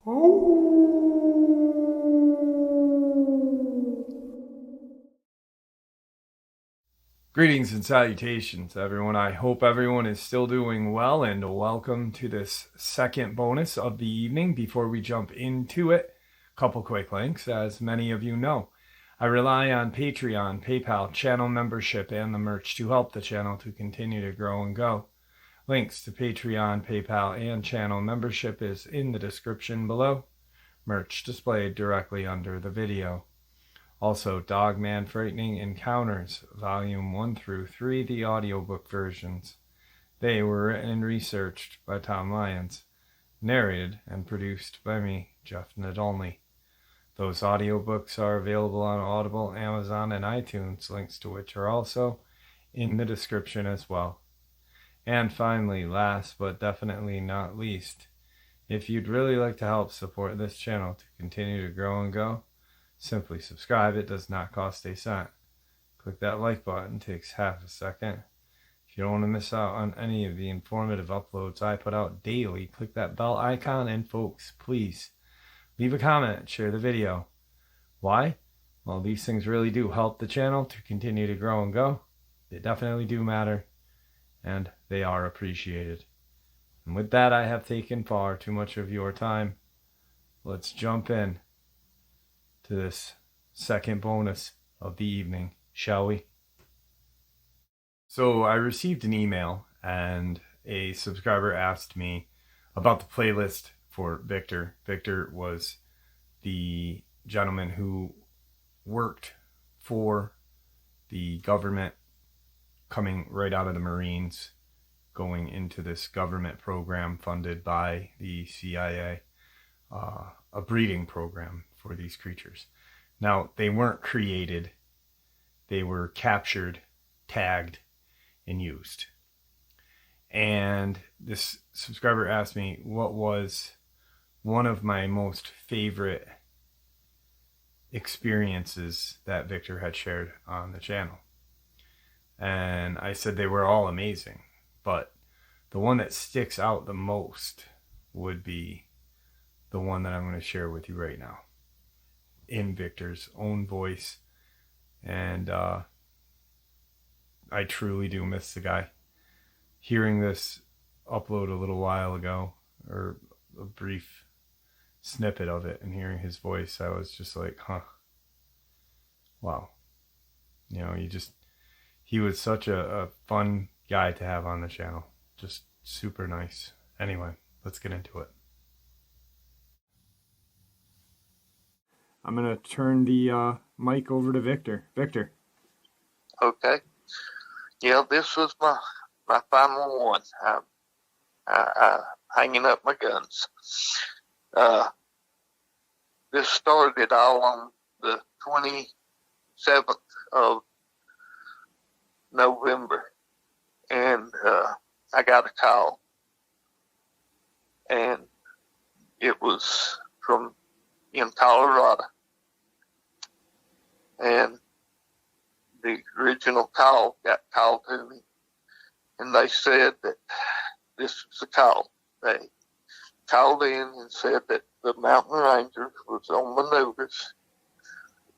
Greetings and salutations, everyone. I hope everyone is still doing well, and welcome to this second bonus of the evening. Before we jump into it, a couple quick links. As many of you know, I rely on Patreon, PayPal, channel membership, and the merch to help the channel to continue to grow and go. Links to Patreon, PayPal, and channel membership is in the description below. Merch displayed directly under the video. Also, Dogman Frightening Encounters, Volume 1 through 3, the audiobook versions. They were written and researched by Tom Lyons, narrated and produced by me, Jeff Nadolny. Those audiobooks are available on Audible, Amazon, and iTunes, links to which are also in the description as well. And finally, last but definitely not least, if you'd really like to help support this channel to continue to grow and go, simply subscribe. It does not cost a cent. Click that like button. It takes half a second. If you don't want to miss out on any of the informative uploads I put out daily, click that bell icon, and folks, please leave a comment, share the video. Why? Well, these things really do help the channel to continue to grow and go. They definitely do matter, and they are appreciated. And with that, I have taken far too much of your time. Let's jump in to this second bonus of the evening, shall we? So I received an email, and a subscriber asked me about the playlist for Victor. Victor was the gentleman who worked for the government, coming right out of the Marines, going into this government program funded by the CIA, a breeding program for these creatures. Now, they weren't created. They were captured, tagged, and used. And this subscriber asked me what was one of my most favorite experiences that Victor had shared on the channel. And I said they were all amazing, but the one that sticks out the most would be the one that I'm going to share with you right now, in Victor's own voice. And I truly do miss the guy. Hearing this upload a little while ago, or a brief snippet of it, and hearing his voice, I was just like, wow. You know, he was such a fun guy to have on the channel. Just super nice. Anyway, let's get into it. I'm going to turn the mic over to Victor. Victor. Okay. Yeah, this was my final one. I hanging up my guns. This started all on the 27th of November, and I got a call, and it was from in Colorado, and the original call got called to me, and they said that this was the call. They called in and said that the Mountain Rangers was on the notice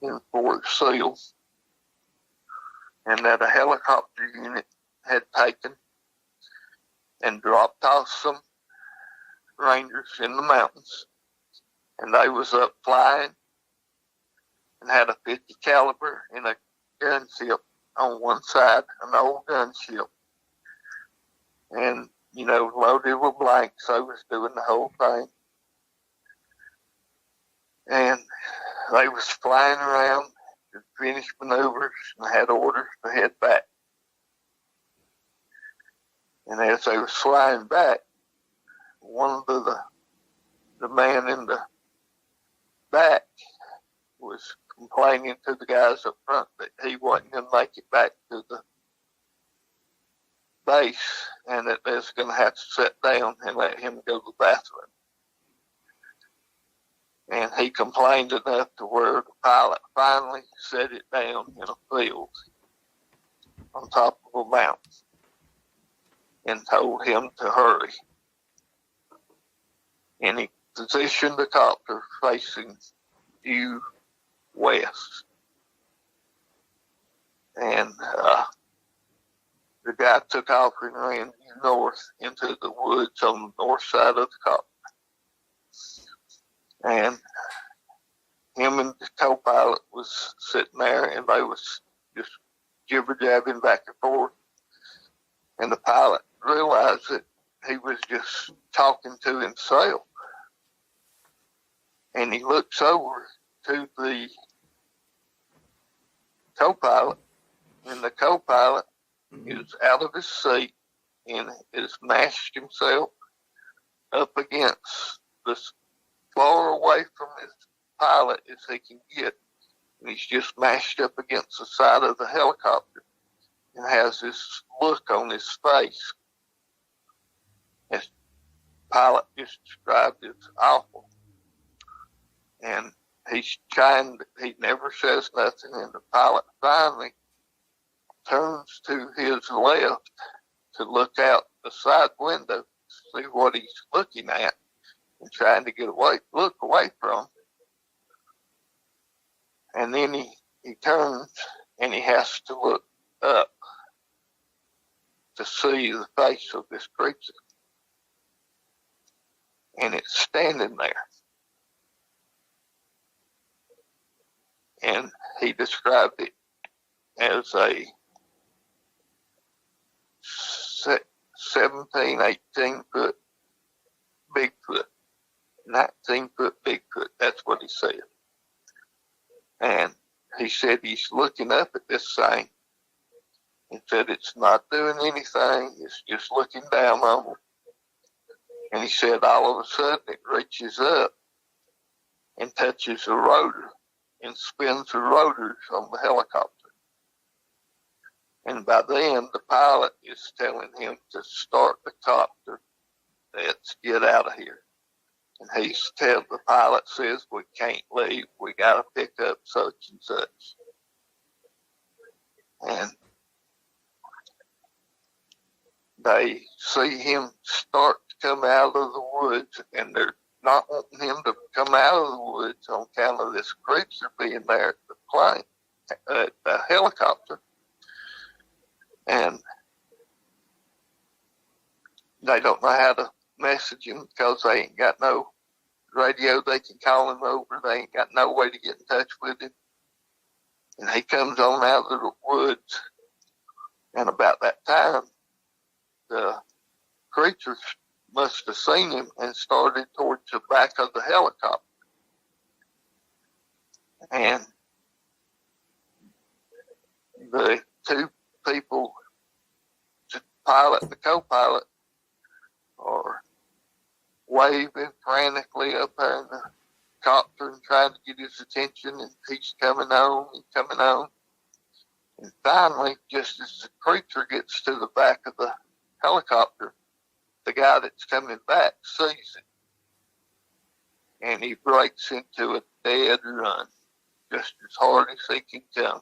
in Fort Sill, and that a helicopter unit had taken and dropped off some Rangers in the mountains, and they was up flying and had a 50 caliber and a gunship on one side, an old gunship, and loaded with blanks. They was doing the whole thing, and they was flying around to finish maneuvers and had orders to head back. And as they was flying back, one of the man in the back was complaining to the guys up front that he wasn't going to make it back to the base, and that they was going to have to sit down and let him go to the bathroom. And he complained enough to where the pilot finally set it down in a field on top of a mountain and told him to hurry. And he positioned the copter facing due west. And the guy took off and ran due north into the woods on the north side of the copter. And him and the co-pilot was sitting there, and they was just jibber-jabbing back and forth. And the pilot realized that he was just talking to himself. And he looks over to the co-pilot, and the co-pilot is out of his seat and has mashed himself up against this, far away from his pilot as he can get. And he's just mashed up against the side of the helicopter and has this look on his face, as the pilot just described as awful. And he's trying, he never says nothing, and the pilot finally turns to his left to look out the side window to see what he's looking at and trying to get away, look away from. And then he turns and he has to look up to see the face of this creature. And it's standing there. And he described it as a 17, 18 foot Bigfoot, 19 foot Bigfoot. That's what he said. And he said he's looking up at this thing and said it's not doing anything. It's just looking down on him. And he said all of a sudden it reaches up and touches the rotor and spins the rotors on the helicopter. And by then, the pilot is telling him to start the copter. Let's get out of here. And the pilot says, we can't leave. We got to pick up such and such. And they see him start to come out of the woods, and they're not wanting him to come out of the woods on account of this creature being there at the plane, at the helicopter. And they don't know how to message him because they ain't got no radio they can call him over. They ain't got no way to get in touch with him. And he comes on out of the woods, and about that time, the creature must have seen him and started towards the back of the helicopter. And the two people, the pilot and the co-pilot, are waving frantically up there in the copter and trying to get his attention, and he's coming on and coming on. And finally, just as the creature gets to the back of the helicopter, the guy that's coming back sees it. And he breaks into a dead run, just as hard as he can come.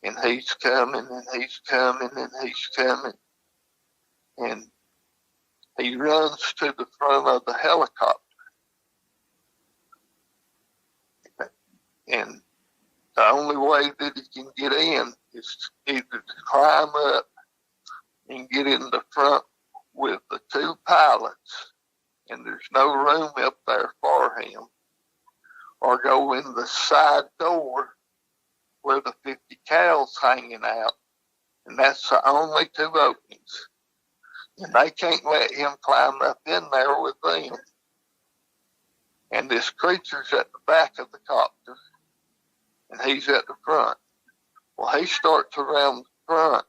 And he's coming, and he's coming, and he's coming. And he runs to the front of the helicopter. And the only way that he can get in is either to climb up and get in the front with the two pilots, and there's no room up there for him, or go in the side door where the 50 cals hanging out, and that's the only two openings. And they can't let him climb up in there with them. And this creature's at the back of the copter, and he's at the front. Well, he starts around the front,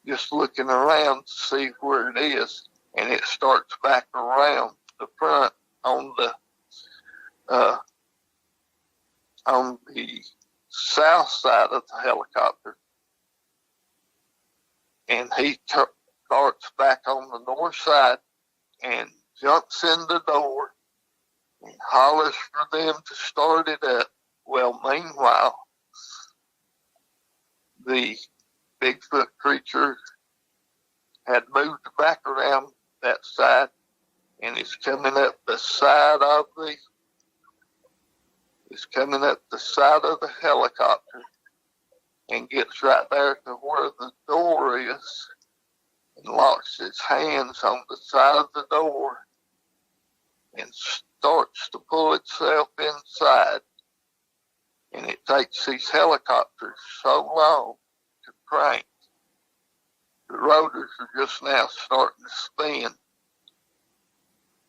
just looking around to see where it is, and it starts back around the front on the south side of the helicopter. And he starts back on the north side and jumps in the door and hollers for them to start it up. Well, meanwhile, the Bigfoot creature had moved back around that side and it's coming up the side of the helicopter and gets right there to where the door is and locks its hands on the side of the door and starts to pull itself inside. And it takes these helicopters so long to crank. The rotors are just now starting to spin.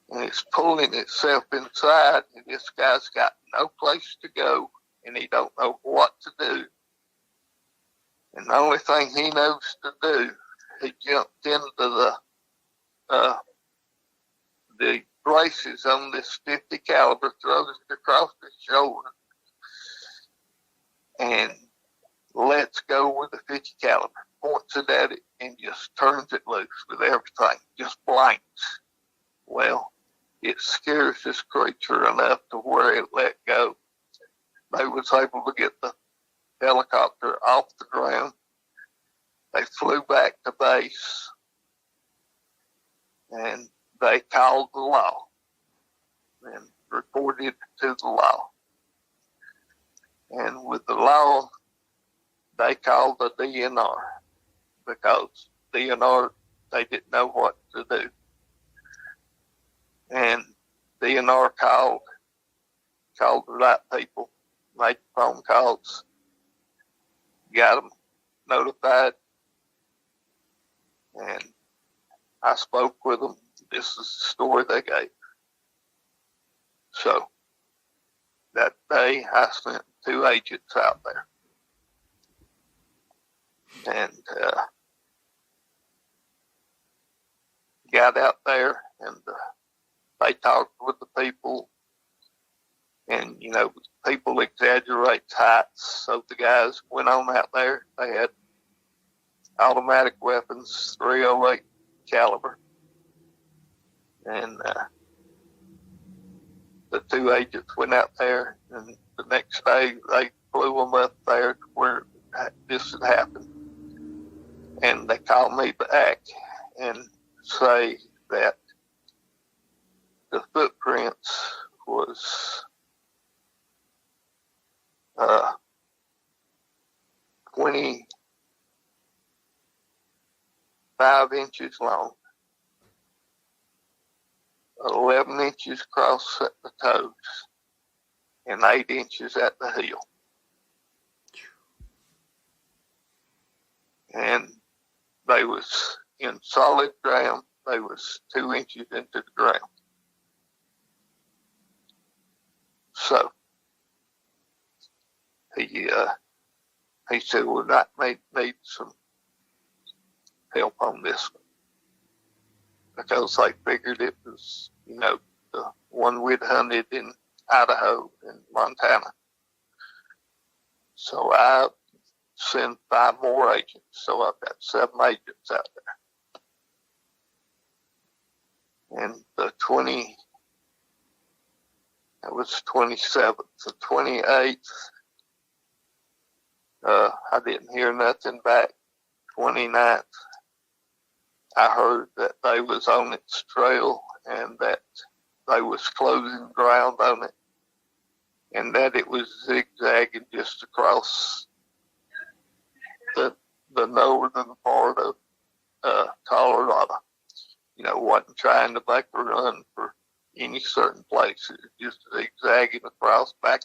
And it's pulling itself inside, and this guy's got no place to go, and he don't know what to do. And the only thing he knows to do, he jumped into the braces on this 50 caliber, throws it across his shoulder, and lets go with the 50 caliber, points it at it, and just turns it loose with everything, just blanks. Well, it scares this creature enough to where it let go. They was able to get the helicopter off the ground. They flew back to base, and they called the law and reported to the law. And with the law, they called the DNR because DNR, they didn't know what to do. And DNR called the right people, made phone calls, got them notified, and I spoke with them. This is the story they gave. So that day I sent 2 agents out there. And got out there, and they talked with the people. And, you know, people exaggerate heights. So the guys went on out there. They had automatic weapons, 308 caliber. And the 2 agents went out there, and the next day they flew them up there to where this had happened. And they called me back and say that the footprints was 25 inches long, 11 inches across at the toes, and 8 inches at the heel. And they was in solid ground. They was 2 inches into the ground. So he said, "We might need some help on this one," because they figured it was, you know, the one we'd hunted in Idaho and Montana. So I sent 5 more agents. So I've got 7 agents out there. And the 27th, the 28th, I didn't hear nothing back. 29th, I heard that they was on its trail and that they was closing ground on it, and that it was zigzagging just across the northern part of Colorado. You know, wasn't trying to make a run for any certain place. It was just zigzagging across, back,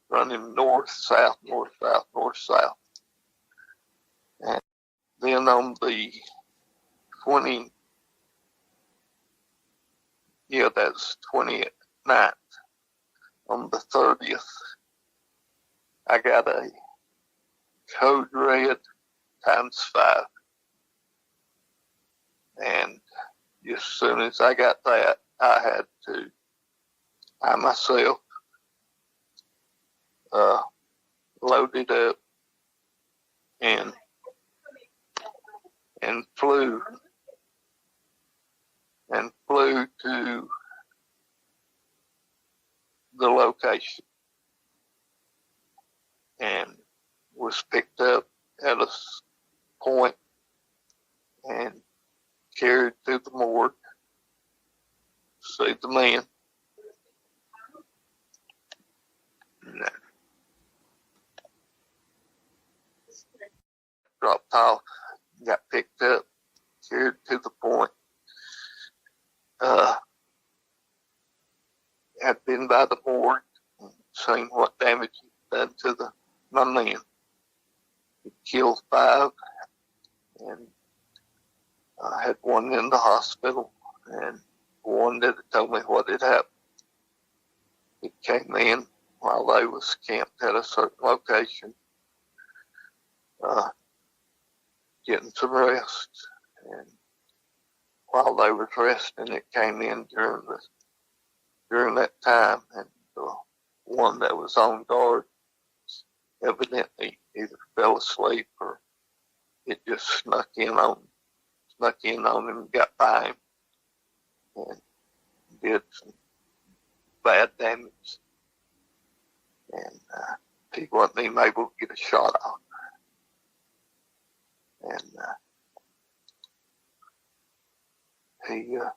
running north, south, north, south, north, south. And then on the 29th, on the 30th, I got a code red ×5. And as soon as I got that, I had to, I myself, load it up and flew to the location and was picked up at a point and carried to the morgue. see the man. And dropped off, got picked up, carried to the point. Had been by the morgue and seen what damage he'd done to my man. He killed 5, and I had one in the hospital, and one that had told me what had happened. He came in while they was camped at a certain location, getting some rest, and while they were resting, it came in during that time, and the one that was on guard evidently either fell asleep or it just snuck in on him and got by him and did some bad damage, and he wasn't even able to get a shot off, and at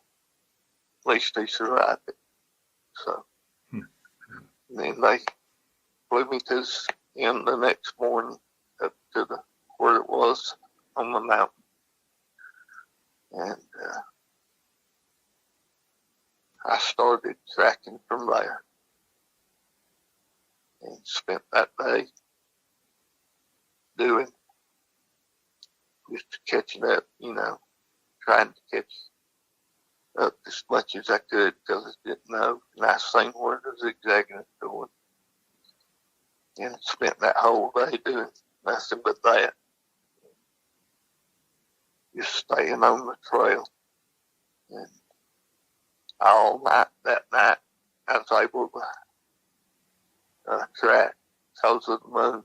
least he survived it. So then they flew me to the next morning up to where it was on the mountain, and I started tracking from there and spent that day just catching up, trying to catch up as much as I could because I didn't know. And I seen where the zigzagging was going. And spent that whole day doing nothing but that. Just staying on the trail. And all night, that night, I was able to track because of the moon.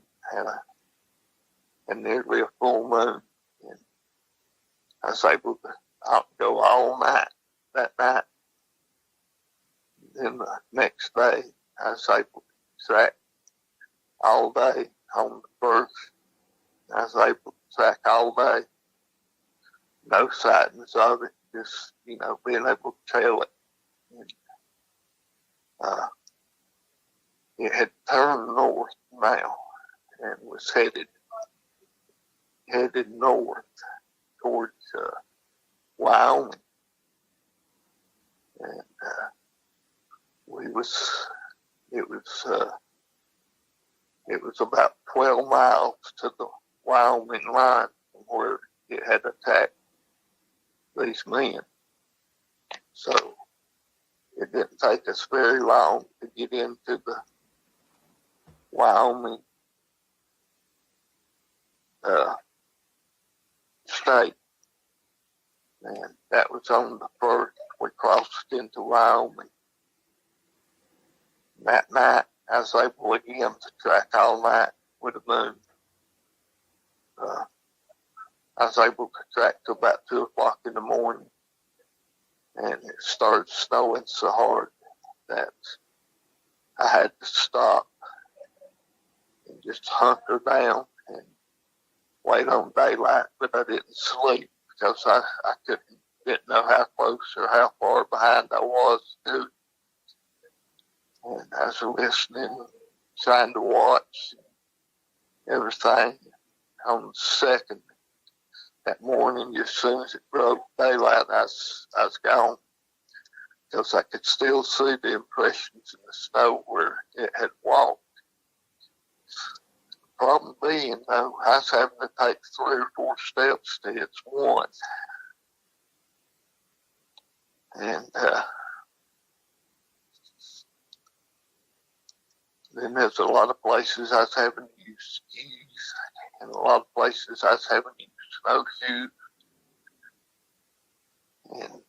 And nearly a full moon. And I was able to go all night that night. Then the next day, I was able to track all day on the first. I was able to track all day. No sightings of it, just, being able to trail it. And, it had turned north now and was headed north towards Wyoming. And it was about 12 miles to the Wyoming line from where it had attacked these men. So it didn't take us very long to get into the Wyoming state. And that was on the first. We crossed into Wyoming. That night, I was able again to track all night with the moon. I was able to track till about 2 o'clock in the morning. And it started snowing so hard that I had to stop and just hunker down and wait on daylight, but I didn't sleep because I didn't know how close or how far behind I was, dude. And I was listening, trying to watch everything. On the second, that morning, as soon as it broke daylight, I was gone because I could still see the impressions in the snow where it had walked. The problem being, though, I was having to take 3 or 4 steps to its one. And then there's a lot of places I was having to use skis, and a lot of places I was having to use snowshoes. And,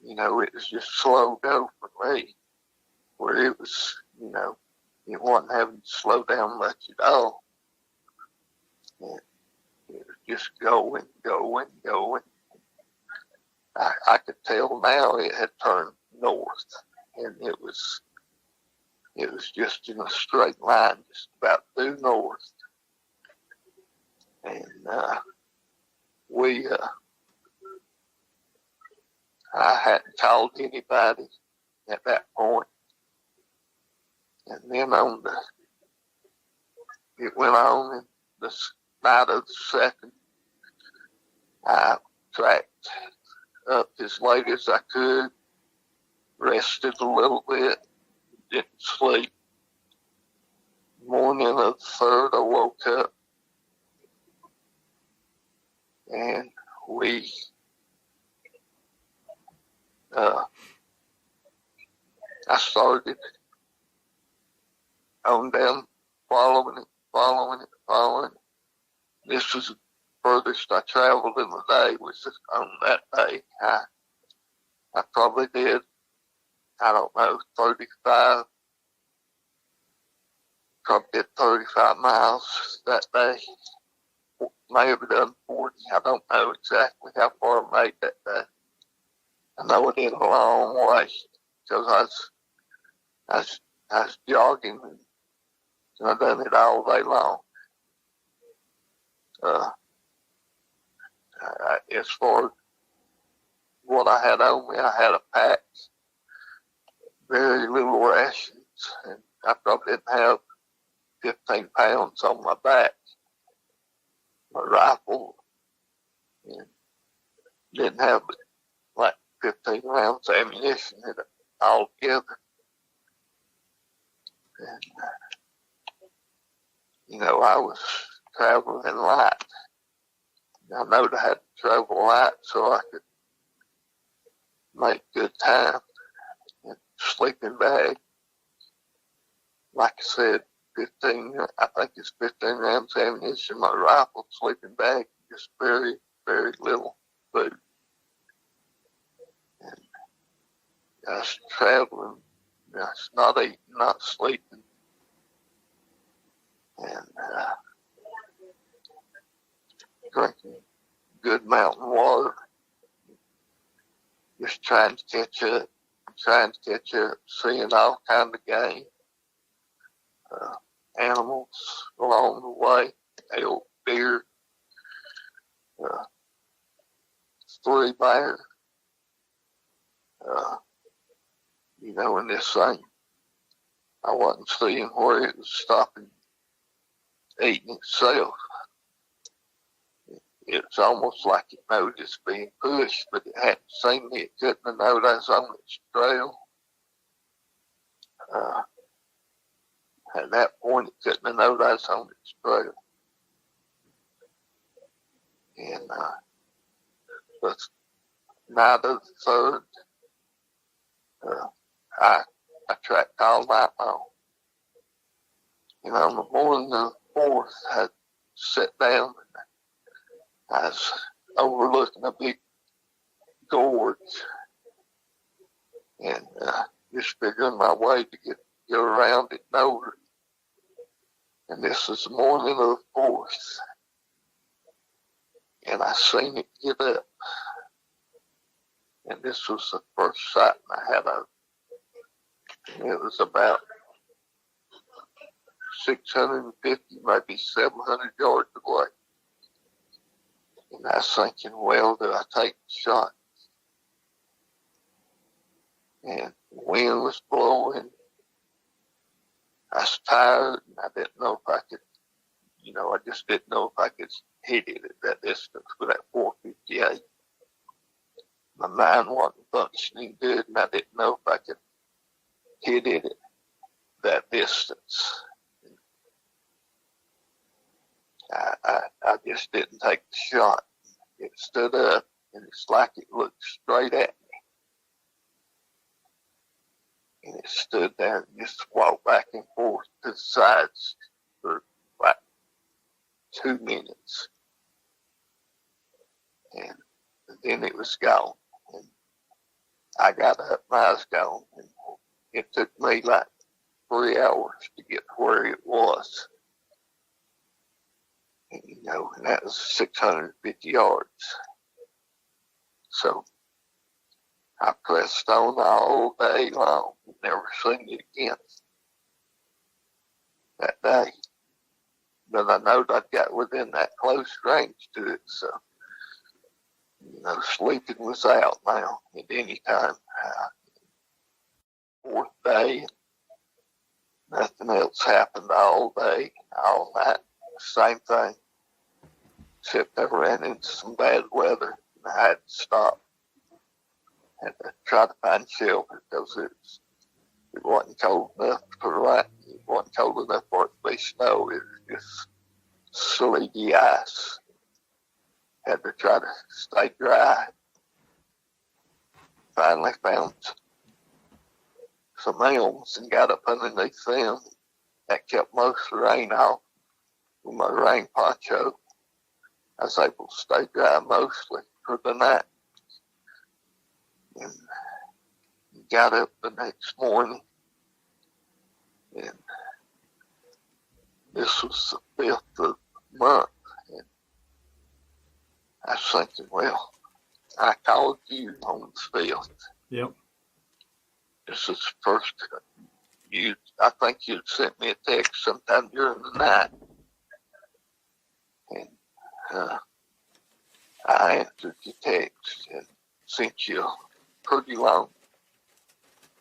it was just slow go for me, where it was, it wasn't having to slow down much at all. And it was just going. I could tell now it had turned north, and it was just in a straight line, just about due north. And I hadn't called anybody at that point. And then it went on, and the night of the second, I tracked up as late as I could, rested a little bit, didn't sleep. Morning of the third, I woke up, and I started on down, following it. This was the furthest I traveled in the day, was on that day. I probably did, I don't know, 35 miles that day. May have done 40. I don't know exactly how far I made that day. I know I did a long way because I was jogging, and I done it all day long. As far as what I had on me, I had a pack, very little rations, and I probably didn't have 15 pounds on my back. My rifle, and didn't have like 15 rounds of ammunition in it altogether. And, I was traveling light. I knowed I had to travel light so I could make good time. And sleeping bag, like I said, 15 rounds of ammunition. My rifle, sleeping bag, just very, very little food. And I was traveling, I was not eating, not sleeping. And drinking good mountain water. Just trying to catch up, seeing all kinds of game. Animals along the way, elk, deer, 3 bear. In this thing, I wasn't seeing where it was stopping eating itself. It was almost like it knowed it's being pushed, but it hadn't seen me. It couldn't have known I was on its trail. At that point, it couldn't have known I was on its trail. And the night of the third, I tracked all night long. On the morning of the fourth, I sat down and I was overlooking a big gorge, and just figuring my way to get around it and over it. And this was the morning of the fourth, and I seen it get up. And this was the first sight I had of it. It was about 650, maybe 700 yards away. And I was thinking, well, do I take the shot? And the wind was blowing. I was tired, and I didn't know if I could, I just didn't know if I could hit it at that distance with that 458. My mind wasn't functioning good, and I didn't know if I could hit it at that distance. I just didn't take the shot. It stood up, and it's like it looked straight at me. And it stood there and just walked back and forth to the sides for like 2 minutes. And then it was gone. And I got up and I was gone. And it took me like 3 hours to get to where it was. And, and that was 650 yards. So I pressed on all day long, never seen it again that day. But I know I got within that close range to it, so Sleeping was out now at any time. Fourth day, nothing else happened all day, all night. Same thing, except I ran into some bad weather and I had to stop. Had to try to find shelter because it wasn't cold enough for right. It wasn't cold enough for it to be snow. It was just sleety ice. Had to try to stay dry. Finally found some elms and got up underneath them. That kept most of the rain off with my rain poncho. I was able to stay dry mostly for the night. And got up the next morning, and this was the 5th of the month. And I was thinking, well, I called you on the 5th. Yep. This is the first I think you'd sent me a text sometime during the night. And I answered your text and sent you a pretty long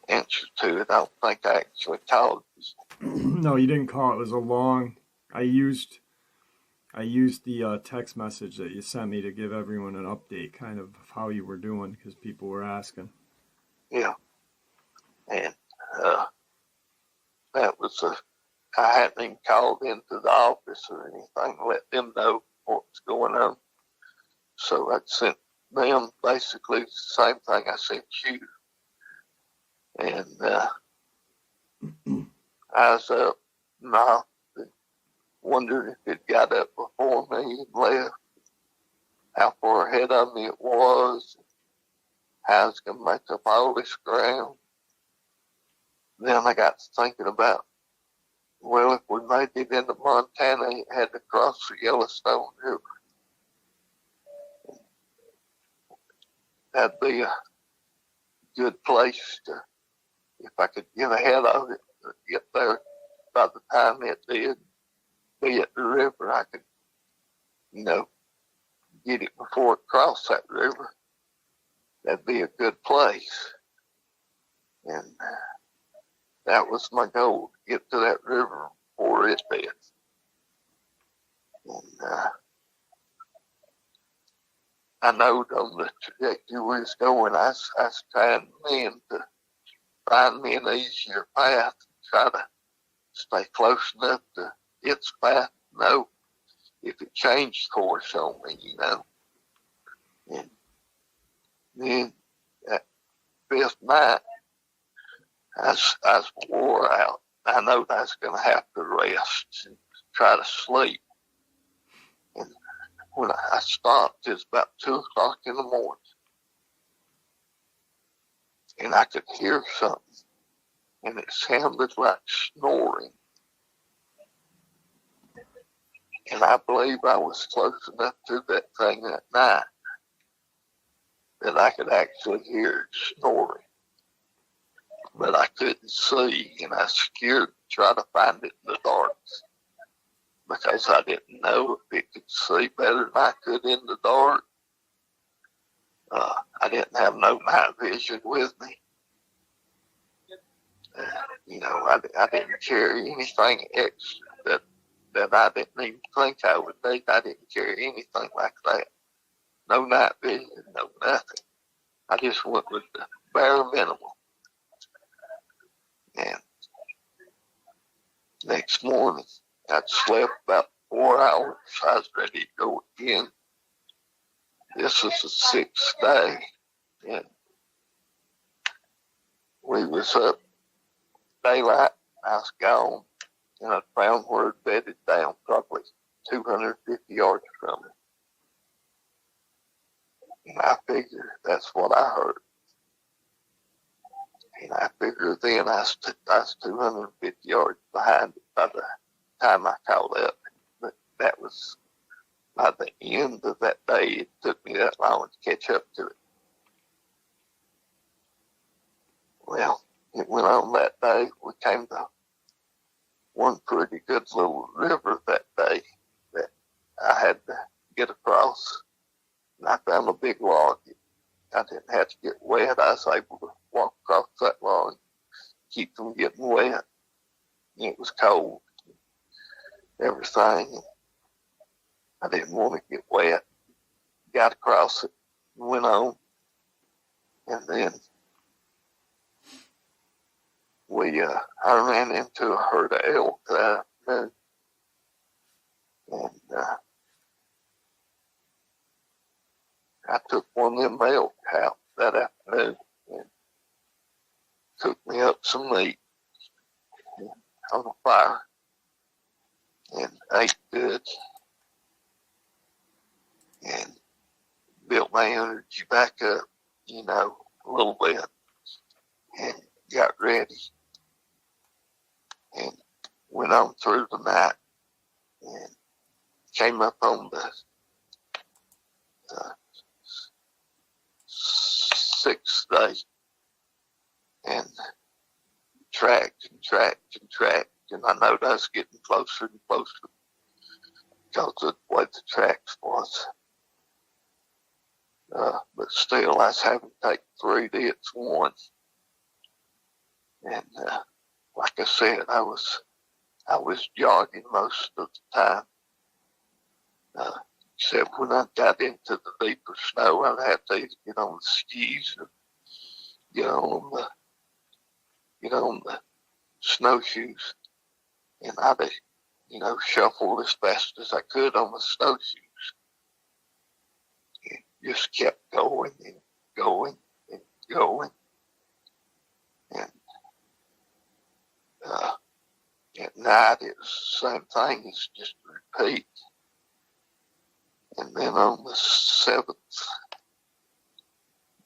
answer to it. I don't think I actually called you. No, you didn't call. It was a long. I used the text message that you sent me to give everyone an update, kind of how you were doing, because people were asking. Yeah, and that was I hadn't even called into the office or anything to let them know what was going on. So I sent them basically the same thing I sent you. And I was up and I wondered if it got up before me and left, how far ahead of me it was, how I was going to make up all this ground. Then I got to thinking about, well, if we made it into Montana, it had to cross the Yellowstone River. That'd be a good place to, if I could get ahead of it, or get there by the time it did be at the river, I could, get it before it crossed that river. That'd be a good place. And that was my goal, to get to that river before it did. And I know on the trajectory we was going, I was trying then to find me an easier path, try to stay close enough to its path, know if it changed course on me, And then that 5th night, I was wore out. I know I was going to have to rest and try to sleep. And when I stopped, it was about 2 o'clock in the morning. And I could hear something. And it sounded like snoring. And I believe I was close enough to that thing that night that I could actually hear it snoring. But I couldn't see, and I was scared to try to find it in the dark because I didn't know if it could see better than I could in the dark. I didn't have no night vision with me. I didn't carry anything extra that I didn't even think I would need. I didn't carry anything like that. No night vision, no nothing. I just went with the bare minimum. And next morning, I'd slept about 4 hours. I was ready to go again. This was the 6th day. And we was up daylight. I was gone. And I found where it bedded down, probably 250 yards from it. And I figured that's what I heard. And I figured then I was 250 yards behind it by the time I caught up. But that was by the end of that day. It took me that long to catch up to it. Well, it went on that day. We came to one pretty good little river that day that I had to get across. And I found a big log. I didn't have to get wet. I was able to walk across that log, keep from getting wet. It was cold, everything. I didn't want to get wet. Got across it, went on, and then I ran into a herd of elk that afternoon, and I took one of them elk out that afternoon and cooked me up some meat on the fire and ate good and built my energy back up, a little bit, and got ready and went on through the night and came up on the sixth day and tracked, and I know I was getting closer and closer because of the way the tracks was. But still, I was having to take 3 hits, one. And like I said, I was jogging most of the time. Except when I got into the deeper snow, I'd have to get on the skis or get on the snowshoes, and I'd shuffle as fast as I could on the snowshoes, and just kept going and going and going, and at night it was the same thing. It's just a repeat. And then on the 7th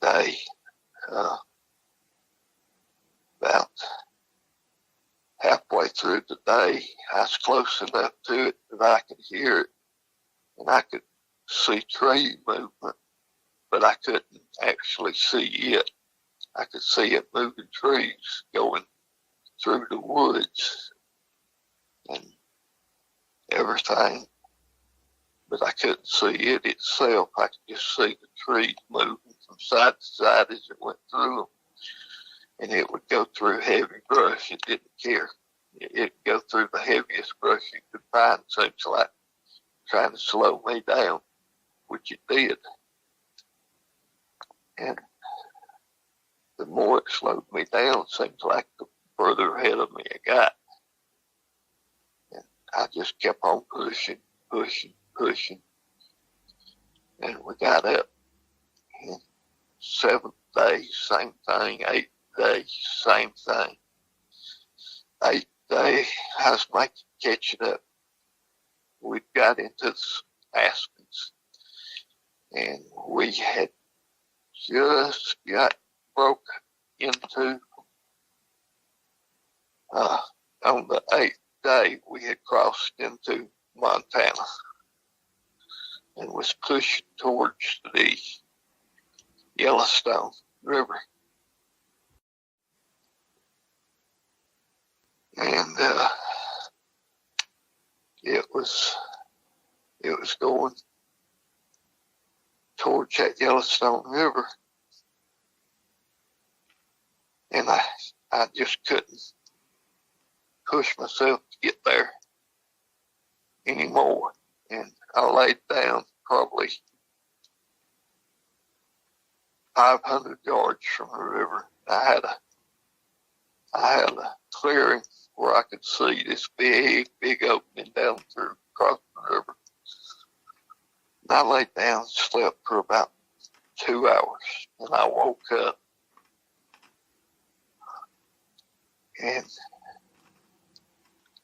day, about halfway through the day, I was close enough to it that I could hear it, and I could see tree movement, but I couldn't actually see it. I could see it moving trees going through the woods and everything, but I couldn't see it itself. I could just see the trees moving from side to side as it went through them. And it would go through heavy brush. It didn't care. It'd go through the heaviest brush it could find. Seems like trying to slow me down, which it did. And the more it slowed me down, seems like the further ahead of me it got. And I just kept on pushing. And we got up. And 7th day, same thing. 8th day, same thing. 8th day, I was catching up. We got into the aspens, and we had just got broke into, on the 8th day, we had crossed into Montana and was pushed towards the Yellowstone River. And it was going towards that Yellowstone River, and I just couldn't push myself to get there anymore. And I laid down probably 500 yards from the river. I had a clearing where I could see this big opening down through across the river. And I laid down and slept for about 2 hours, and I woke up, and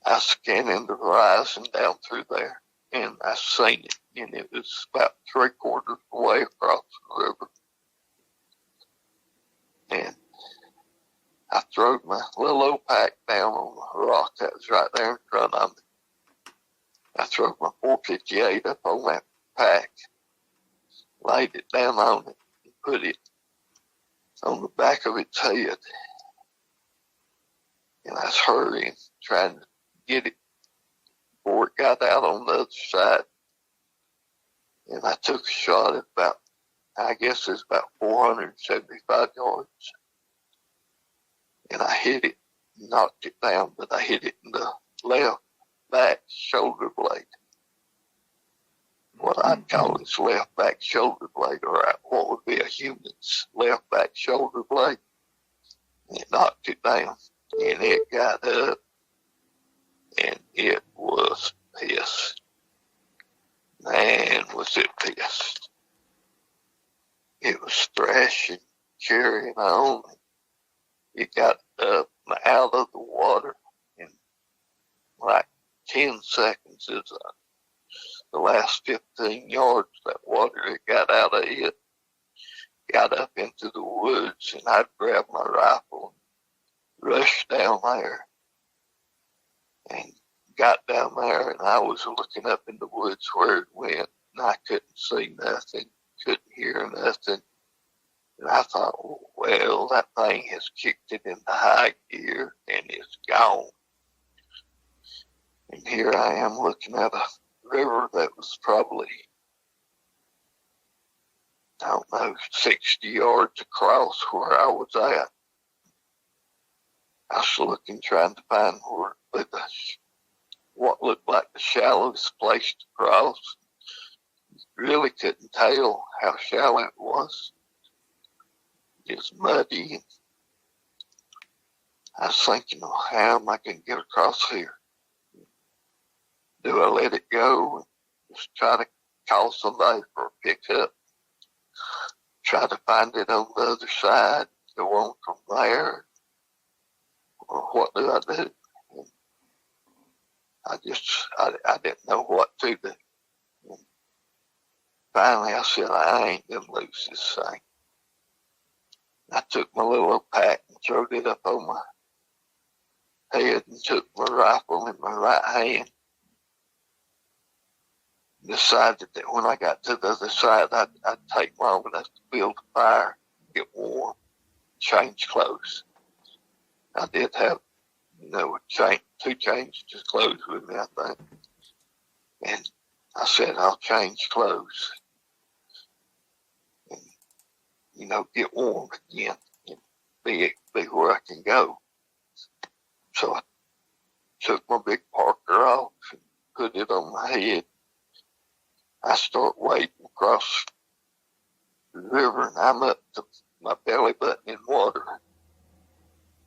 I scanned the horizon down through there, and I seen it, and it was about 3/4 of the way across the river. And I threw my little old pack down on the rock that was right there in front of me. I threw my .458 up on that pack, laid it down on it, and put it on the back of its head. And I was hurrying, trying to get it before it got out on the other side. And I took a shot at about I guess it's about 475 yards. And I hit it, knocked it down, but I hit it in the left back shoulder blade. What I'd call its left back shoulder blade, or what would be a human's left back shoulder blade. And it knocked it down, and it got up, and it was pissed. Man, was it pissed. It was thrashing, carrying on. It got up and out of the water in like 10 seconds. Is the last 15 yards, that water it got out of it, got up into the woods, and I'd grab my rifle and rush down there. And got down there, and I was looking up in the woods where it went, and I couldn't see nothing, couldn't hear nothing. And I thought, well, that thing has kicked it into high gear, and it's gone. And here I am looking at a river that was probably, I don't know, 60 yards across where I was at. I was looking, trying to find where what looked like the shallowest place to cross. Really couldn't tell how shallow it was. It's muddy. I was thinking, well, how am I going to get across here? Do I let it go and just try to call somebody for a pickup? Try to find it on the other side, go on from there? Or what do I do? I didn't know what to do. And finally, I said, I ain't going to lose this thing. I took my little pack and threw it up on my head and took my rifle in my right hand. Decided that when I got to the other side, I'd take long enough to build a fire, get warm, change clothes. I did have, two changes of clothes with me, I think. And I said, I'll change clothes and, get warm again and be where I can go. So I took my big Parker off and put it on my head. I start wading across the river, and I'm up to my belly button in water.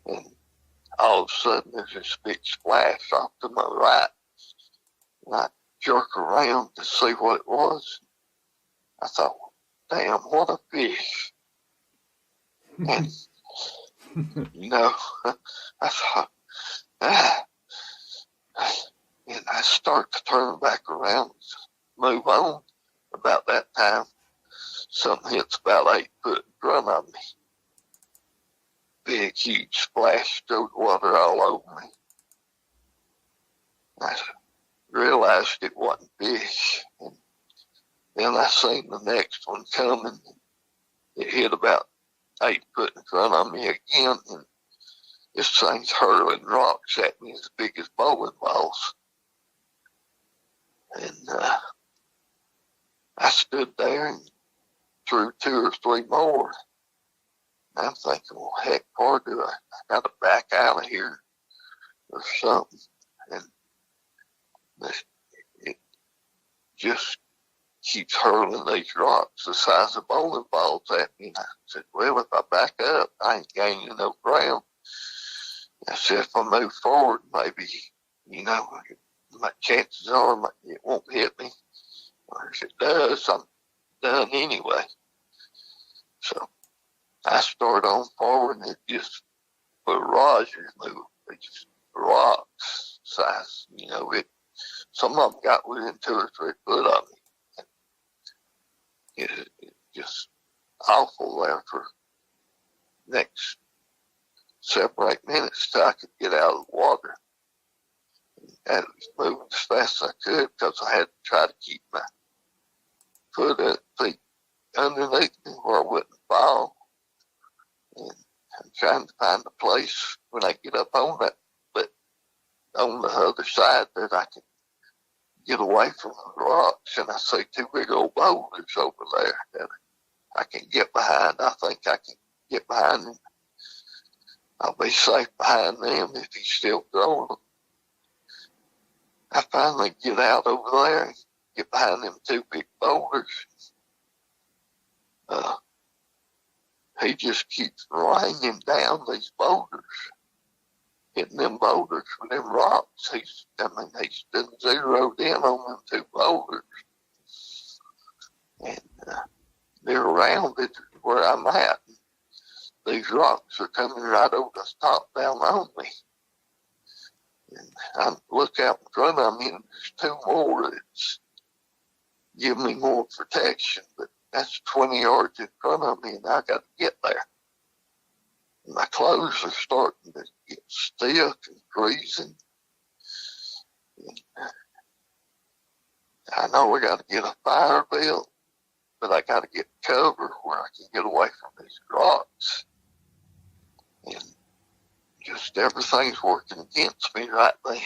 And all of a sudden, there's this big splash off to my right. And I jerk around to see what it was. I thought, damn, what a fish. And, I thought, and I start to turn back around, move on. About that time, something hits about 8 foot in front of me. Big, huge splash, threw water all over me. I realized it wasn't fish. And then I seen the next one coming. It hit about 8 foot in front of me again, and this thing's hurling rocks at me as big as bowling balls. And I stood there and threw 2 or 3 more. I'm thinking, well, heck, boy, I got to back out of here or something. And it just keeps hurling these rocks the size of bowling balls at me. And I said, well, if I back up, I ain't gaining no ground. I said, if I move forward, maybe, my chances are it won't hit me. Or if it does, I'm done anyway. So I start on forward, and it just barrages me with just rocks size. Some of them got within 2 or 3 foot of me. It just awful there for the next 7 or 8 minutes till I could get out of the water. And I was moving as fast as I could because I had to try to keep my feet underneath me where I wouldn't fall. And I'm trying to find a place when I get up on that, but on the other side that I can get away from the rocks. And I see 2 big old boulders over there that I can get behind. I think I can get behind him. I'll be safe behind them if he's still throwing them. I finally get out over there and get behind them two big boulders. He just keeps raining down these boulders, hitting them boulders with them rocks. He's been zeroed in on them two boulders. And they're rounded where I'm at. These rocks are coming right over the top down on me. And I look out in front of me, and there's two more that's give me more protection, but that's 20 yards in front of me, and I got to get there. And my clothes are starting to get stiff and freezing. And I know I got to get a fire built, but I got to get cover where I can get away from these rocks. And just everything's working against me right then.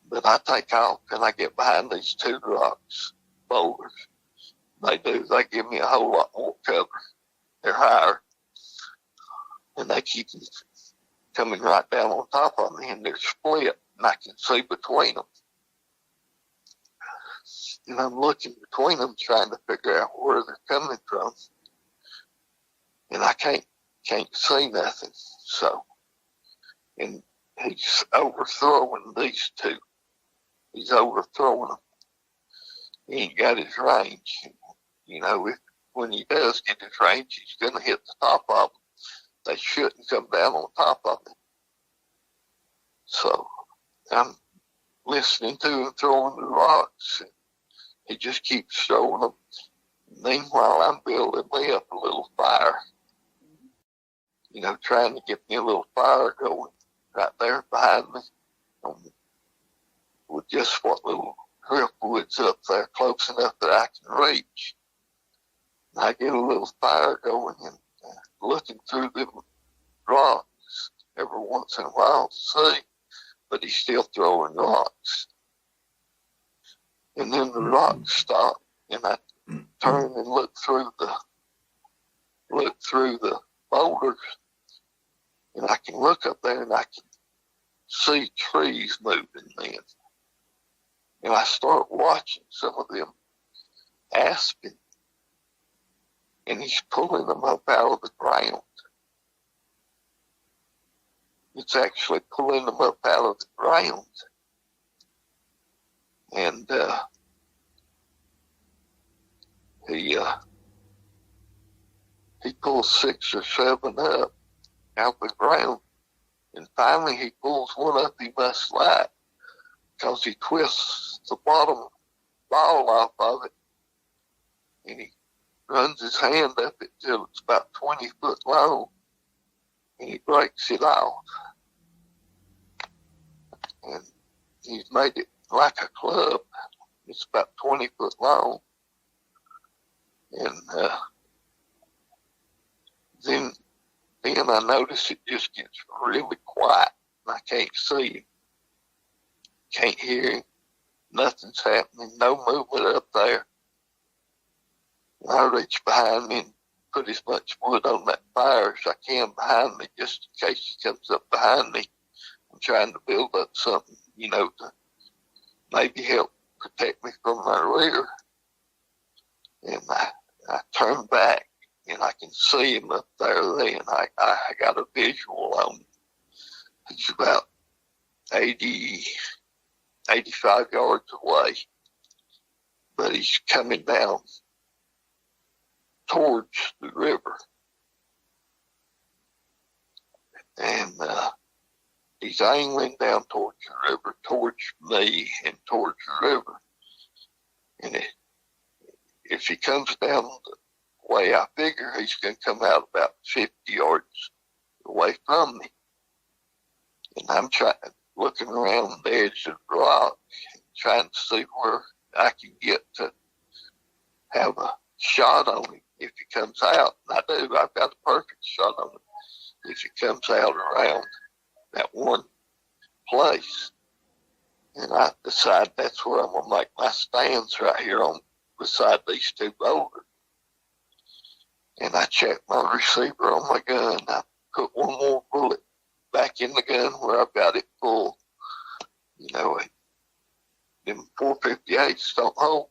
But I take off and I get behind these two rocks, boulders. They give me a whole lot more cover. They're higher. And they keep coming right down on top of me, and they're split, and I can see between them. And I'm looking between them trying to figure out where they're coming from. And I can't see nothing. So, and he's overthrowing these two. He's overthrowing them. He ain't got his range. You know, when he does get his range, he's going to hit the top of them. They shouldn't come down on top of him. So, I'm listening to him throwing the rocks. And he just keeps throwing them. Meanwhile, I'm building me up a little fire. You know, trying to get me a little fire going right there behind me. With just what little driftwood's up there close enough that I can reach. And I get a little fire going and looking through them rocks every once in a while to see, but he's still throwing rocks. And then the rocks stop, and I turn and look through the boulders, and I can look up there and I can see trees moving then. And I start watching some of them aspen, and he's pulling them up out of the ground. It's actually pulling them up out of the ground. And he pulls 6 or 7 up out the ground. And finally he pulls one up he must like, because he twists the bottom ball off of it. And he runs his hand up it till it's about 20 foot long, and he breaks it off. And he's made it like a club. It's about 20 foot long. And then I notice it just gets really quiet. I can't see him. Can't hear him. Nothing's happening. No movement up there. I reach behind me and put as much wood on that fire as I can behind me, just in case he comes up behind me. I'm trying to build up something, you know, to maybe help protect me from my rear. And I turn back, and I can see him up there then. I got a visual on him. He's about 85 yards away, but he's coming down towards the river. And he's angling down towards the river, towards me and towards the river. And if he comes down the way I figure, he's going to come out about 50 yards away from me. And I'm looking around the edge of the rock, trying to see where I can get to have a shot on him if he comes out. And I do. I've got a perfect shot on him if he comes out around that one place. And I decide that's where I'm going to make my stands, right here on beside these two boulders. And I checked my receiver on my gun. I put one more bullet back in the gun where I've got it full. You know, them 458s don't hold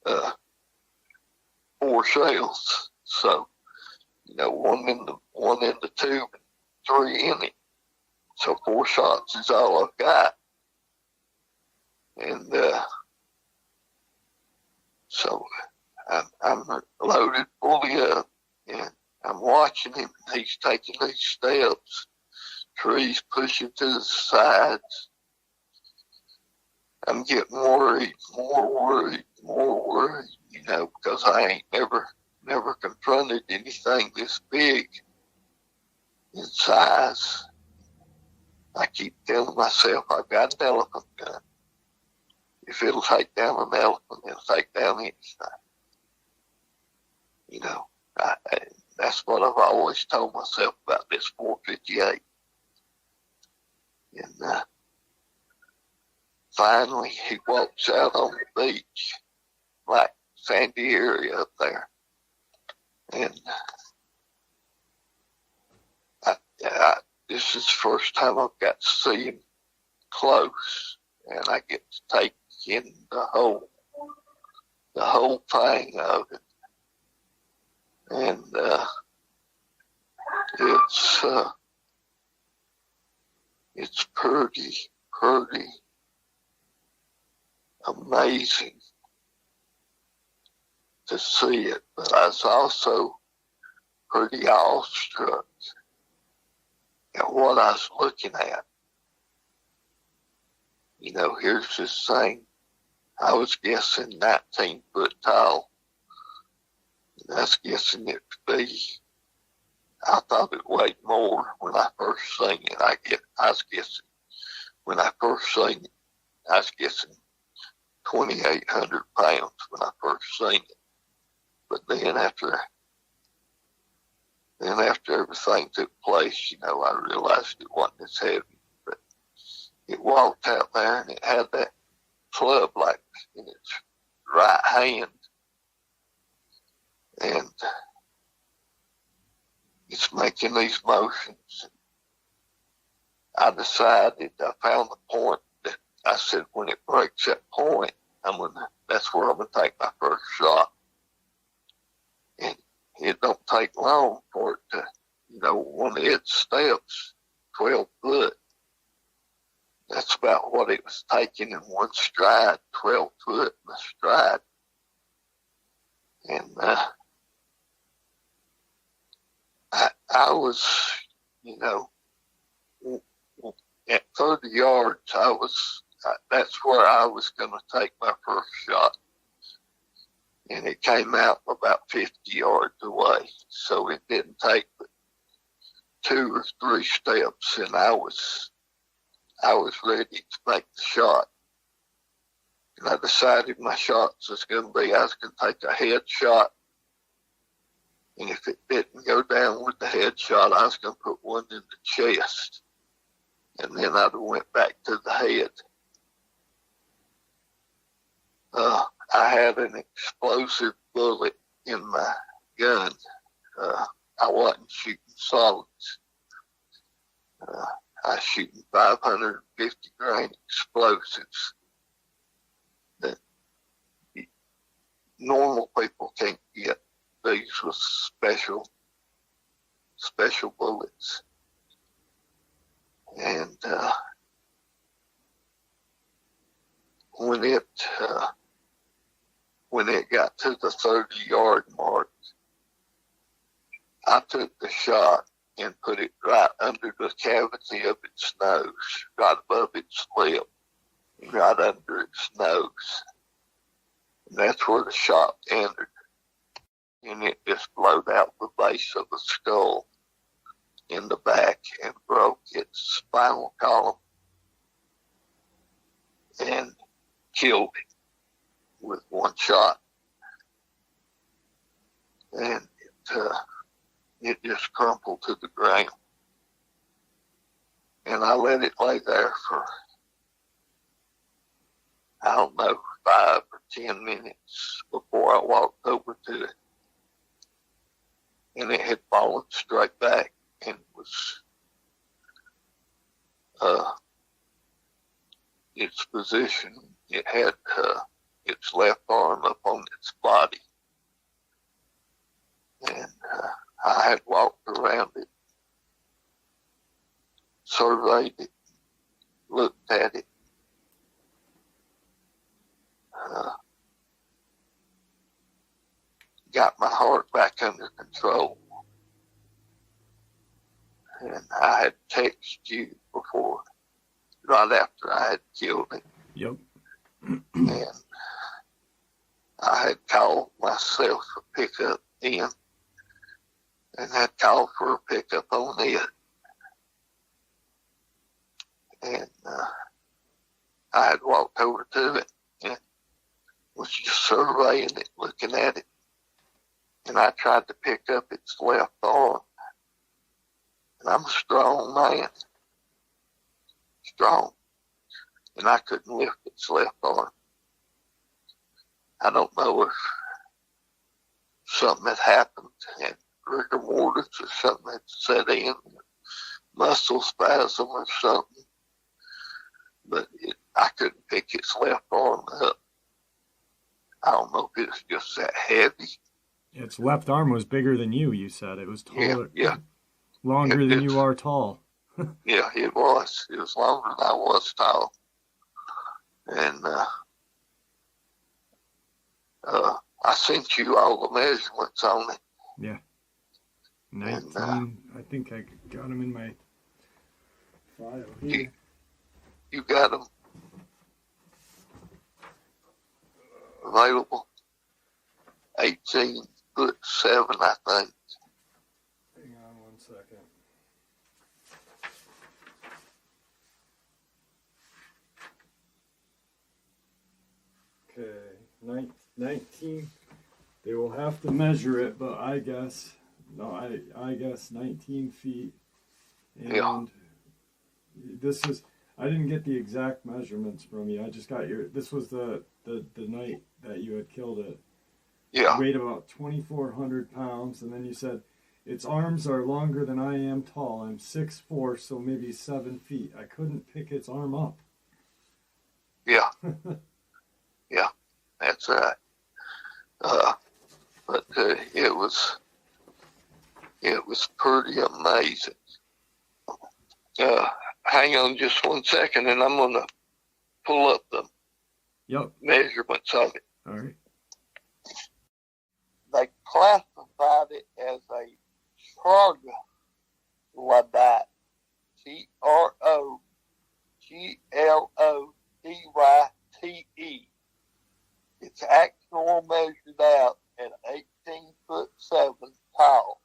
but 4 shells. So, you know, one in the tube and 3 in it. So 4 shots is all I've got. And so I'm loaded fully up, and I'm watching him. He's taking these steps, trees pushing to the sides. I'm getting worried, more worried, you know, because I ain't never confronted anything this big in size. I keep telling myself I've got an elephant gun. If it'll take down an elephant, it'll take down anything. You know, that's what I've always told myself about this 458. And finally, he walks out on the beach, like sandy area up there. And this is the first time I've got to see him close, and I get to take in the whole thing of it. And it's pretty amazing to see it, but I was also pretty awestruck at what I was looking at. You know, here's this thing. I was guessing 19 foot tall. And I was guessing it to be, I thought it weighed more when I first seen it. I was guessing, when I first seen it, I was guessing 2,800 pounds when I first seen it. But then after everything took place, you know, I realized it wasn't as heavy. But it walked out there, and it had that club like in its right hand, and it's making these motions. I decided, I found the point that I said, when it breaks that point, that's where I'm gonna take my first shot. And it don't take long for it to, you know, one of its steps, 12 foot. That's about what it was taking in one stride, 12 foot in a stride. And I was, you know, at 30 yards, that's where I was going to take my first shot. And it came out about 50 yards away. So it didn't take but 2 or 3 steps, and I was ready to make the shot. And I decided my shots was going to be, I was going to take a head shot. And if it didn't go down with the head shot, I was going to put one in the chest. And then I'd have went back to the head. I had an explosive bullet in my gun. I wasn't shooting solids. I was shooting 550 grain explosives that normal people can't get. These were special bullets. And when it got to the 30-yard mark, I took the shot and put it right under the cavity of its nose, right above its lip, right under its nose. And that's where the shot entered. And it just blowed out the base of the skull in the back and broke its spinal column and killed it with one shot. And it just crumpled to the ground. And I let it lay there for, I don't know, 5 or 10 minutes before I walked over to it. and it had fallen straight back and was its position. It had its left arm up on its body, and I had walked around it, surveyed it, looked at it. Got my heart back under control. And I had texted you before, right after I had killed it. Yep. And I had called myself a pickup in, and had called for a pickup on it. And I had walked over to it and was just surveying it, looking at it. And I tried to pick up its left arm. And I'm a strong man. Strong. And I couldn't lift its left arm. I don't know if something had happened and rigor mortis or something had set in, muscle spasm or something. But I couldn't pick its left arm up. I don't know if it's just that heavy. Its left arm was bigger than you said. It was taller. Yeah. Longer than you are tall. Yeah, it was. It was longer than I was tall. And I sent you all the measurements on it. Yeah. 19. And, I think I got them in my file here. You got them available. 18'7", I think. Hang on one second. Okay, 19. They will have to measure it, but I guess 19 feet. And Yeah. this is, I didn't get the exact measurements from you. I just got this was the night that you had killed it. Yeah. It weighed about 2,400 pounds, and then you said, its arms are longer than I am tall. I'm 6'4", so maybe 7 feet. I couldn't pick its arm up. Yeah. Yeah, that's right. But it was pretty amazing. Hang on just 1 second, and I'm going to pull up the measurements of it. All right. They classified it as a troglodyte, Troglodyte. Its actual measured out at 18'7" tall.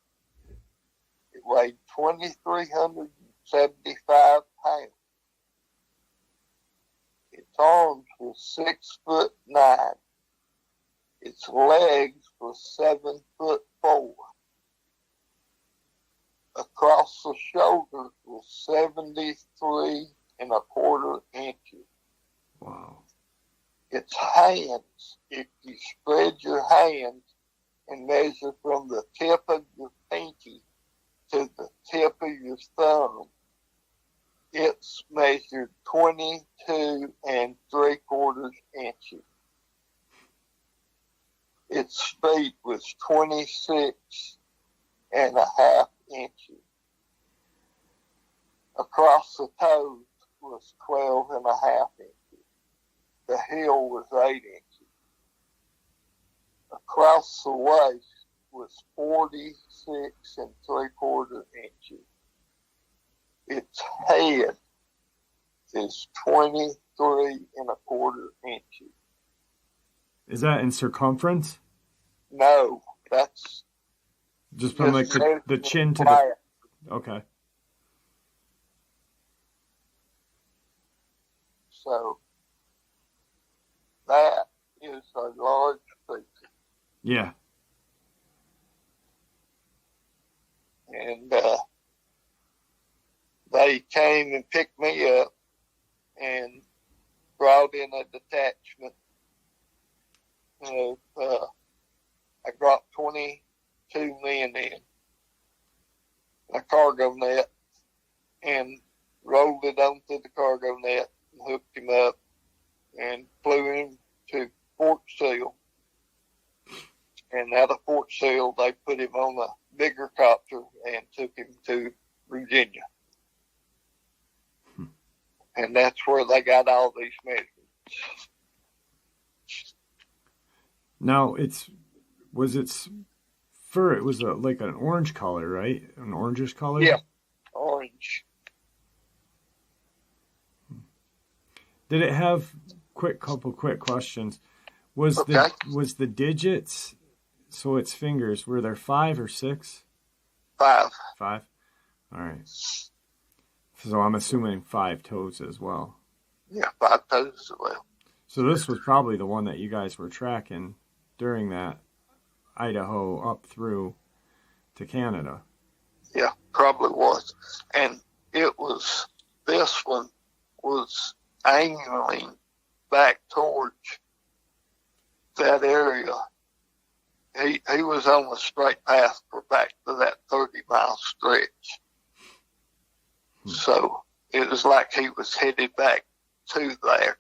It weighed 2,375 pounds. Its arms were 6'9". Its legs were 7'4". Across the shoulders was 73.25 inches. Wow. Its hands, if you spread your hands and measure from the tip of your pinky to the tip of your thumb, it's measured 22.75 inches. Its feet was 26.5 inches. Across the toes was 12.5 inches. The heel was 8 inches. Across the waist was 46.75 inches. Its head is 23.25 inches. Is that in circumference? No, that's just from like the chin to the... Okay. So that is a large creature. Yeah. And they came and picked me up and brought in a detachment. I brought 22 men in. a cargo net and rolled it onto the cargo net and hooked him up and flew him to Fort Sill. And out of Fort Sill, they put him on a bigger copter and took him to Virginia. And that's where they got all these measurements. Now, was its fur, it was like an orange color, right? An orangish color? Yeah, orange. Did it have, couple quick questions. Was the digits, so its fingers, were there 5 or 6? 5. 5? All right. So I'm assuming 5 toes as well. Yeah, 5 toes as well. So this was probably the one that you guys were tracking during that Idaho up through to Canada. Yeah, probably was. And this one was angling back towards that area. He was on the straight path for back to that 30-mile stretch. So it was like he was headed back to there.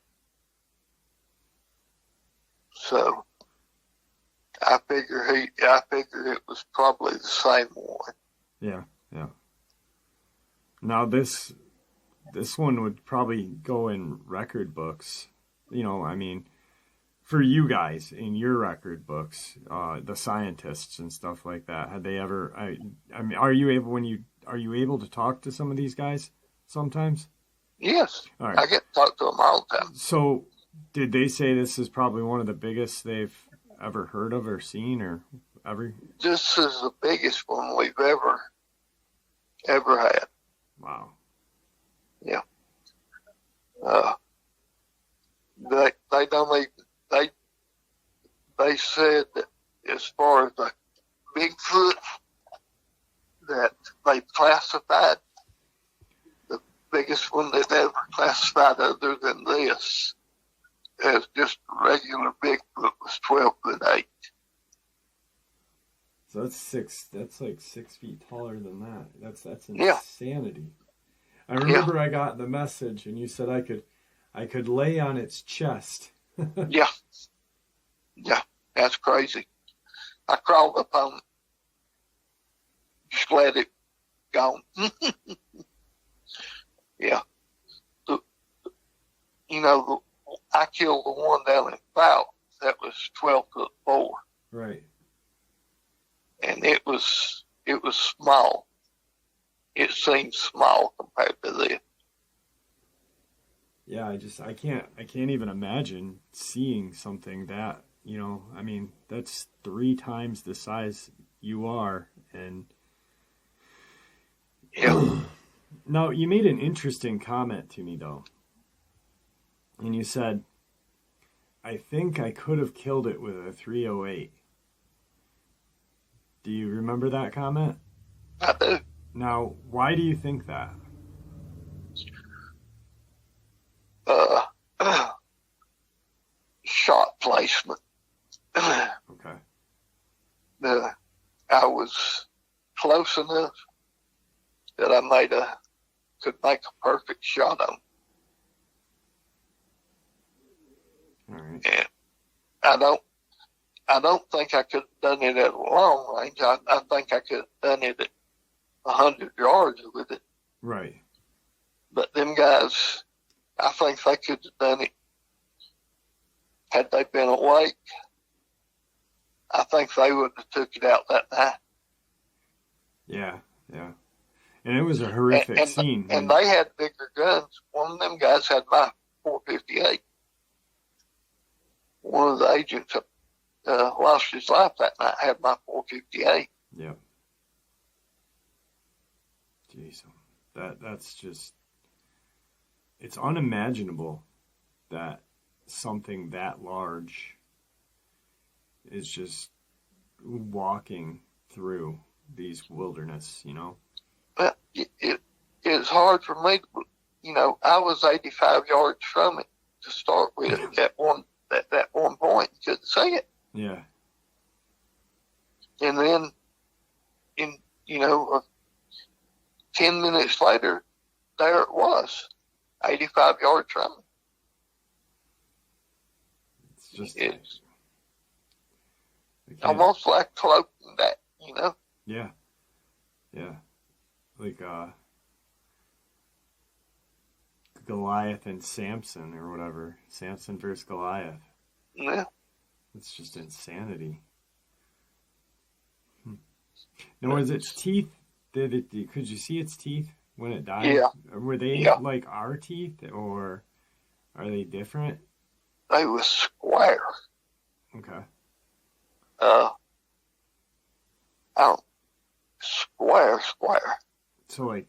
So I figure it was probably the same one. Yeah. Now this one would probably go in record books. You know, I mean, for you guys in your record books, the scientists and stuff like that. Had they ever? I mean, are you able to talk to some of these guys sometimes? Yes, all right. I get to talk to them all the time. So, did they say this is probably one of the biggest they've ever heard of or seen or ever? This is the biggest one we've ever had. Wow. Yeah. They don't even, they said that as far as the Bigfoot, that they classified, the biggest one they've ever classified other than this as just regular Bigfoot was 12'8". So that's like 6 feet taller than that. That's insanity. Yeah. I remember I got the message and you said I could lay on its chest. Yeah, that's crazy. I crawled up on it, just let it go. Yeah. I killed the one down in Fouke that was 12'4". Right. And it was small. It seemed small compared to this. Yeah, I can't even imagine seeing something that, I mean, that's 3 times the size you are. And yeah. Now, you made an interesting comment to me, though. And you said, I think I could have killed it with a 308. Do you remember that comment? I do. Now, why do you think that? Shot placement. Okay. I was close enough that I could make a perfect shot on. All right. And I don't think I could have done it at a long range. I think I could have done it at 100 yards with it. Right. But them guys, I think they could have done it had they been awake. I think they would have took it out that night. Yeah. And it was a horrific scene. And they had bigger guns. One of them guys had my .458. One of the agents lost his life that night, had my .458. Yeah. Jeez, that's just, it's unimaginable that something that large is just walking through these wilderness, But it's hard for me to, I was 85 yards from it to start with at that one point. You couldn't see it. Yeah. And then, 10 minutes later, there it was, 85 yards from me. It's just it's almost like cloaking that, you know? Yeah. Yeah. Like Goliath and Samson or whatever. Samson versus Goliath. Yeah. It's just insanity. Now, was its teeth? Could you see its teeth when it died? Yeah. Were they like our teeth, or are they different? They were square. Okay. Square. So like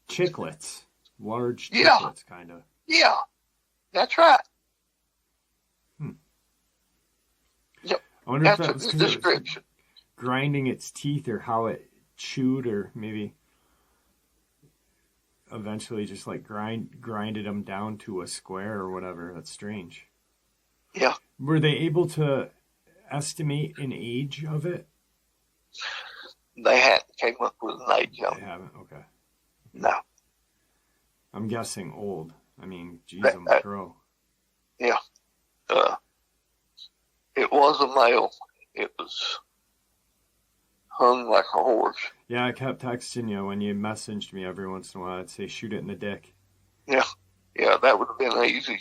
chiclets, large chiclets, kind of. Yeah, that's right. Yep. I wonder That's if a that's good description. Grinding its teeth, or how it chewed, or maybe eventually just like grinded them down to a square or whatever. That's strange. Yeah. Were they able to estimate an age of it? They hadn't came up with an age of it. They haven't. Okay. No. I'm guessing old. I mean, geez, I'm a crow. Yeah. It was a male. It was hung like a horse. Yeah, I kept texting you when you messaged me every once in a while. I'd say, shoot it in the dick. Yeah. Yeah, that would have been easy.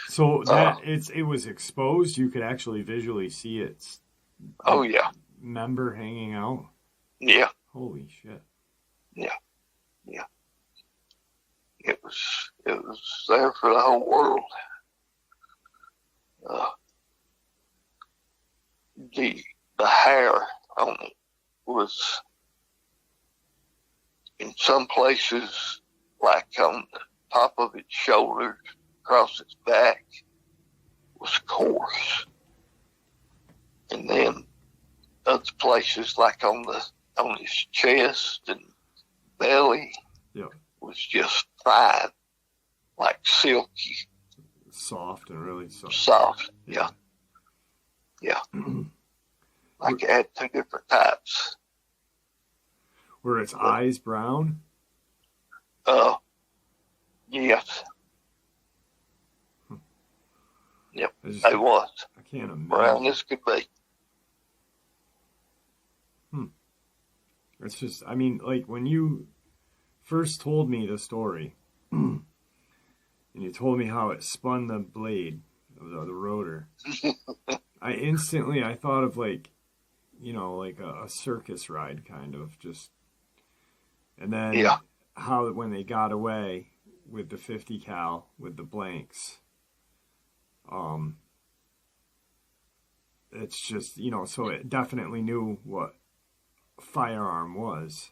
So that it was exposed. You could actually visually see its member hanging out. Yeah. Holy shit. Yeah. It was there for the whole world. The hair on it was in some places like on the top of its shoulders, across its back, was coarse, and then other places like on his chest and belly was just fine, like silky, soft and really soft. Soft, yeah. Like it had two different types. Were its eyes brown? Yes. Yep, they was. I can't imagine. Brown as could be. It's just, I mean, like when you first told me the story, and you told me how it spun the blade of the rotor, I thought of like, you know, like a circus ride kind of just, and then how when they got away with the 50 cal with the blanks, it's just, you know, so it definitely knew what firearm was.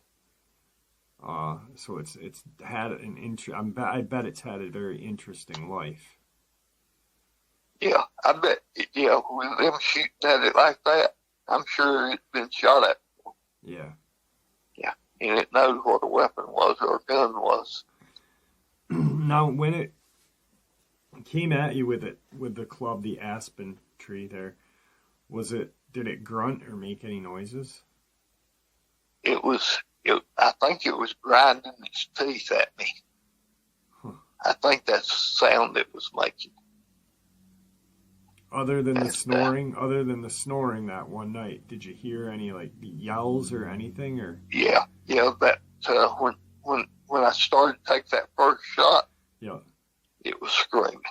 So it's had an I bet it's had a very interesting life. Yeah, I bet. Yeah, with them shooting at it like that, I'm sure it's been shot at. Yeah. Yeah, and it knows what a weapon was or a gun was. Now, when it came at you with the club, the aspen tree there, did it grunt or make any noises? I think it was grinding its teeth at me. Huh. I think that's the sound it was making. Other than the snoring that one night, did you hear any like yells or anything? Or yeah, that when I started to take that first shot, it was screaming,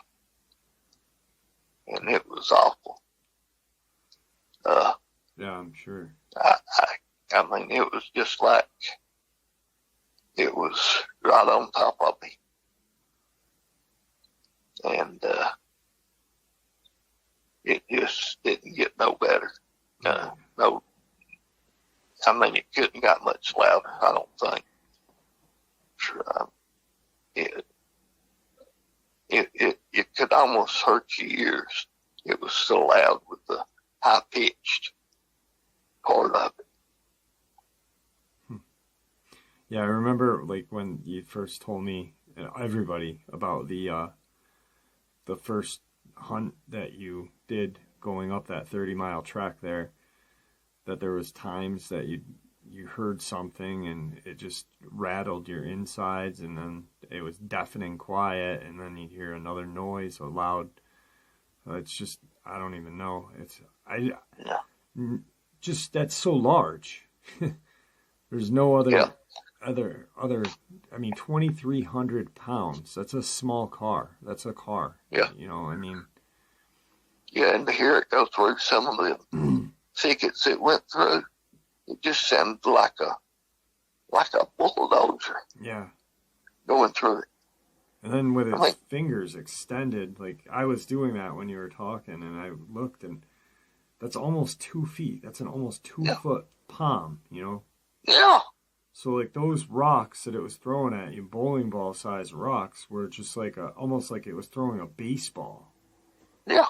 and it was awful. Yeah, I'm sure. I mean, it was just like it was right on top of me. And it just didn't get no better. No, I mean, it couldn't got much louder, I don't think. It could almost hurt your ears. It was so loud with the high-pitched part of it. Yeah, I remember like when you first told me, everybody, about the first hunt that you did going up that 30-mile trek there. that there was times that you heard something and it just rattled your insides, and then it was deafening quiet, and then you'd hear another noise, a loud. It's just, I don't even know. Just that's so large. There's no other. I mean, 2,300 pounds. That's a small car. That's a car. Yeah. You know, I mean. Yeah, and to hear it go through some of the thickets it went through, it just sounded like a bulldozer. Yeah. Going through it. And then with its fingers extended, like I was doing that when you were talking, and I looked, and that's almost 2 feet. That's an almost 2-foot palm, you know? Yeah. So like those rocks that it was throwing at you, bowling ball sized rocks, were just like almost like it was throwing a baseball. Yeah.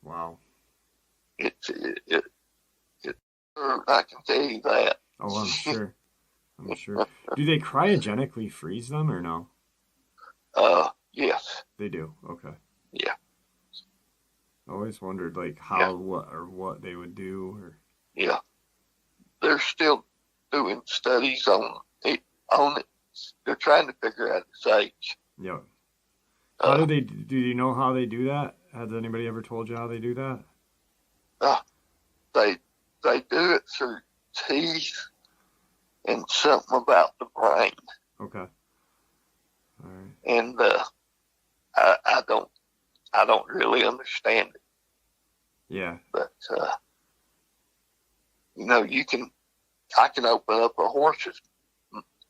Wow. I can tell you that. Oh, I'm sure. I'm sure. Do they cryogenically freeze them or no? Yes. They do. Okay. Yeah. I always wondered like how, what they would do, or. Yeah. They're still doing studies on it. They're trying to figure out its age. Yeah. How do you know how they do that? Has anybody ever told you how they do that? They do it through teeth and something about the brain. Okay. All right. And I don't really understand it. Yeah. But you know, I can open up a horse's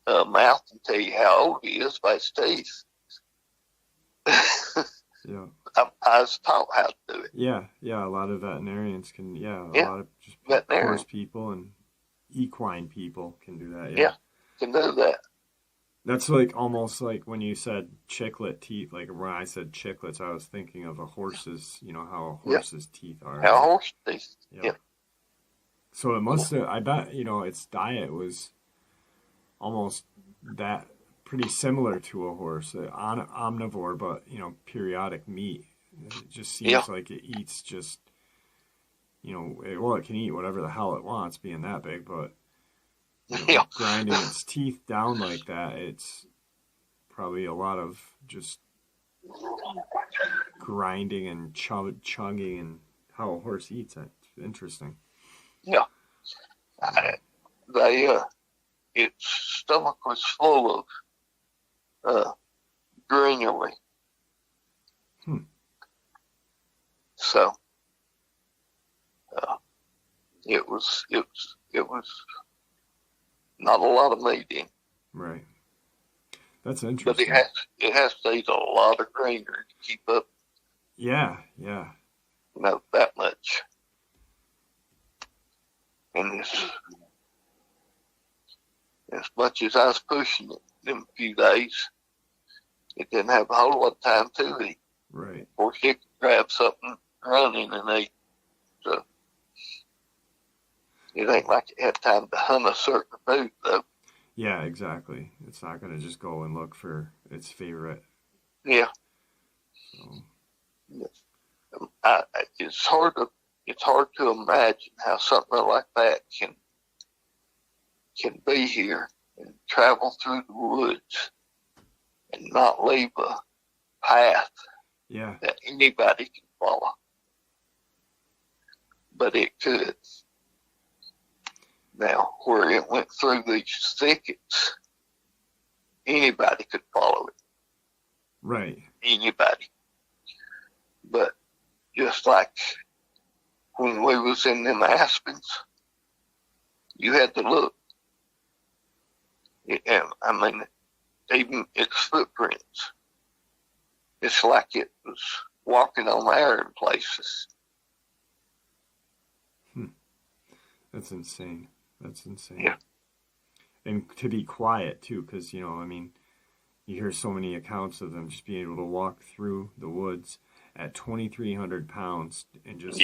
mouth and tell you how old he is by his teeth. Yeah. I was taught how to do it. Yeah, a lot of veterinarians can, a lot of just horse people and equine people can do that. Yeah, can do that. That's like almost like when you said chiclet teeth, like when I said chiclets, I was thinking of a horse's, you know, how a horse's teeth are. How a horse teeth, yeah. So it must have, I bet, you know, its diet was almost that, pretty similar to a horse, omnivore, but, you know, periodic meat. It just seems like it eats just, you know, it can eat whatever the hell it wants, being that big, but you know, grinding its teeth down like that, it's probably a lot of just grinding and chugging and how a horse eats. It's interesting. Yeah. Its stomach was full of granule. So it was not a lot of meat in. Right. That's interesting. But it has to eat a lot of greenery to keep up. Yeah. You know, that much. And as much as I was pushing it them few days, it didn't have a whole lot of time to eat. Right. Of course, it could grab something running and eat. So it ain't like it had time to hunt a certain food, though. Yeah, exactly. It's not going to just go and look for its favorite. Yeah. So. It's hard to imagine how something like that can be here and travel through the woods and not leave a path that anybody can follow. But it could. Now, where it went through these thickets, anybody could follow it. Right. Anybody. But just like when we was in them aspens, you had to look. I mean, even its footprints, it's like it was walking on air in places. That's insane. Yeah. And to be quiet, too, because, you know, I mean, you hear so many accounts of them just being able to walk through the woods at 2,300 pounds and just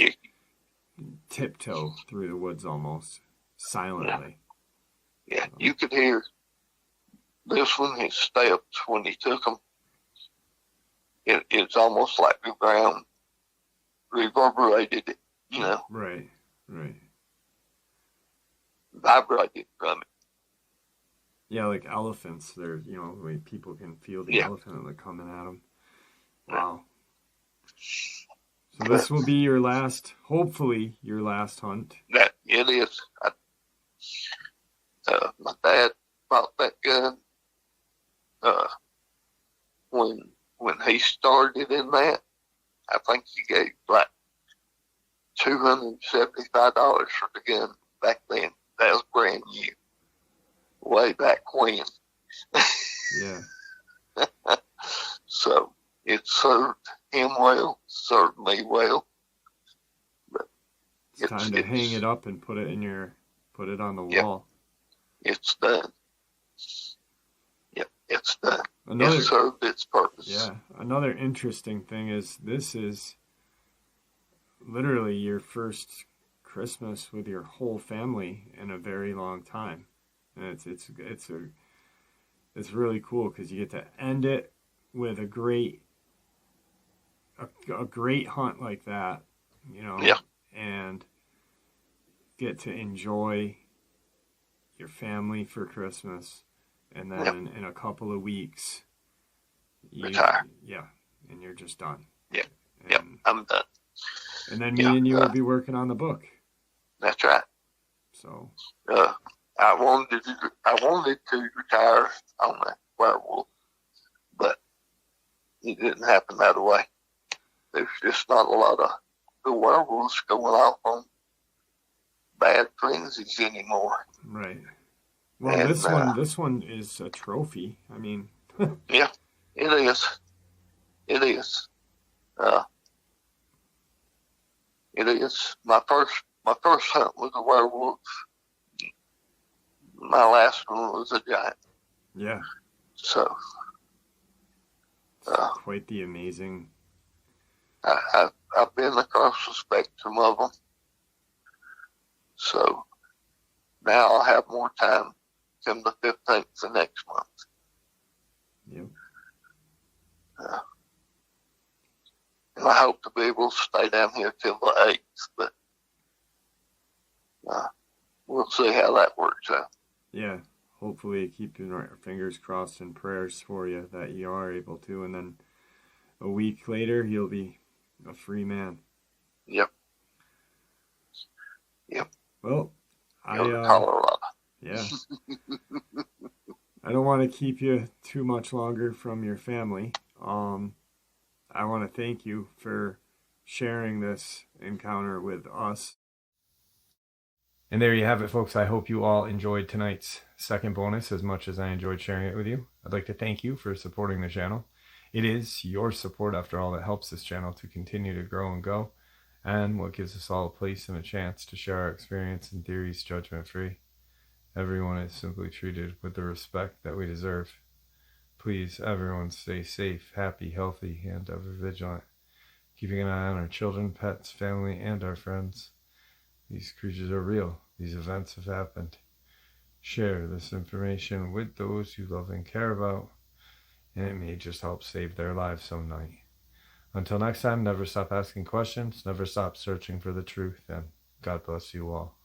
tiptoe through the woods almost silently. Yeah, you could hear this one, his steps when he took them. It's almost like the ground reverberated it, you know, Right. vibrated from it. Yeah, like elephants. They're, you know, the way people can feel the Yeah. elephant like coming at them. Wow. So this will be your last, hopefully, your last hunt. That it is. My dad bought that gun when he started in that. I think he gave like $275 for the gun back then. That was brand new, way back when. Yeah. So it served him well, served me well. But It's time to hang it up and put it on the wall. It's done. Yep, it's done. It served its purpose. Yeah. Another interesting thing is this is literally your first Christmas with your whole family in a very long time. And it's really cool because you get to end it with a great hunt like that, you know, and get to enjoy your family for Christmas, and then in a couple of weeks you retire. Yeah, and you're just done. I'm done. And then me and you will be working on the book. That's right. So I wanted to retire on that werewolf, but it didn't happen that way. There's just not a lot of the werewolves going off on bad frenzies anymore. Right. Well, and, this one is a trophy. I mean, yeah, it is. It is. It is. My first hunt was a werewolf. My last one was a giant. Yeah. So. Quite the amazing. I've been across the spectrum of them. So now I'll have more time come the 15th of next month. Yep. And I hope to be able to stay down here till the 8th, but we'll see how that works out. Yeah. Hopefully keeping our fingers crossed and prayers for you that you are able to, and then a week later you'll be a free man. Yep. Well, Colorado. Yeah. I don't want to keep you too much longer from your family. I want to thank you for sharing this encounter with us. And there you have it, folks. I hope you all enjoyed tonight's second bonus as much as I enjoyed sharing it with you. I'd like to thank you for supporting the channel. It is your support, after all, that helps this channel to continue to grow and go, and what gives us all a place and a chance to share our experience and theories judgment-free. Everyone is simply treated with the respect that we deserve. Please, everyone, stay safe, happy, healthy, and ever vigilant, keeping an eye on our children, pets, family, and our friends. These creatures are real. These events have happened. Share this information with those you love and care about, and it may just help save their lives some night. Until next time, never stop asking questions, never stop searching for the truth, and God bless you all.